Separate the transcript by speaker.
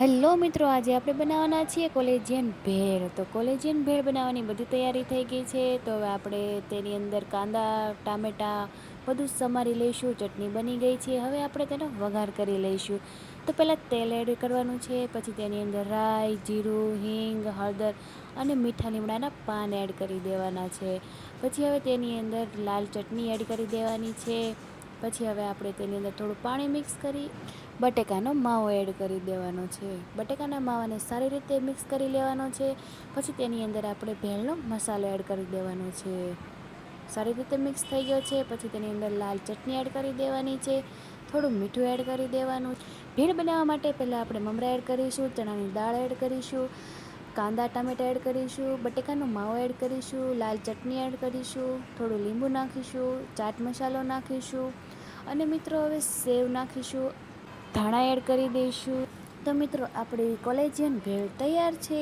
Speaker 1: Hello મિત્રો, આજે આપણે બનાવવાના છીએ કોલેજિયન ભેળ. તો કોલેજિયન ભેળ બનાવવાની બધી તૈયારી થઈ ગઈ છે. તો હવે આપણે તેની અંદર કાંદા, ટામેટાં બધું સમારી લઈશું. ચટણી બની ગઈ છે. હવે આપણે તેનો વઘાર કરી લઈશું. તો પહેલાં તેલ એડ કરવાનું છે, પછી તેની અંદર રાઈ, જીરું, હિંગ, હળદર અને મીઠા લીમડાના પાન એડ કરી દેવાના છે. પછી હવે તેની અંદર લાલ ચટણી એડ કરી દેવાની છે. પછી હવે આપણે તેની અંદર થોડું પાણી મિક્સ કરી બટેકાનો માવો એડ કરી દેવાનો છે. બટેકાના માવાને સારી રીતે મિક્સ કરી લેવાનો છે. પછી તેની અંદર આપણે ભેળનો મસાલો એડ કરી દેવાનો છે. સારી રીતે મિક્સ થઈ ગયો છે. પછી તેની અંદર લાલ ચટણી એડ કરી દેવાની છે. થોડું મીઠું એડ કરી દેવાનું. ભેળ બનાવવા માટે પહેલાં આપણે મમરા એડ કરીશું, ચણાની દાળ એડ કરીશું, કાંદા ટામેટા એડ કરીશું, બટેકાનો માવો એડ કરીશું, લાલ ચટણી એડ કરીશું, થોડું લીંબુ નાખીશું, ચાટ મસાલો નાખીશું અને મિત્રો હવે સેવ નાખીશું, ધાણા એડ કરી દઈશું. તો મિત્રો આપણી કોલેજિયન ભેળ તૈયાર છે.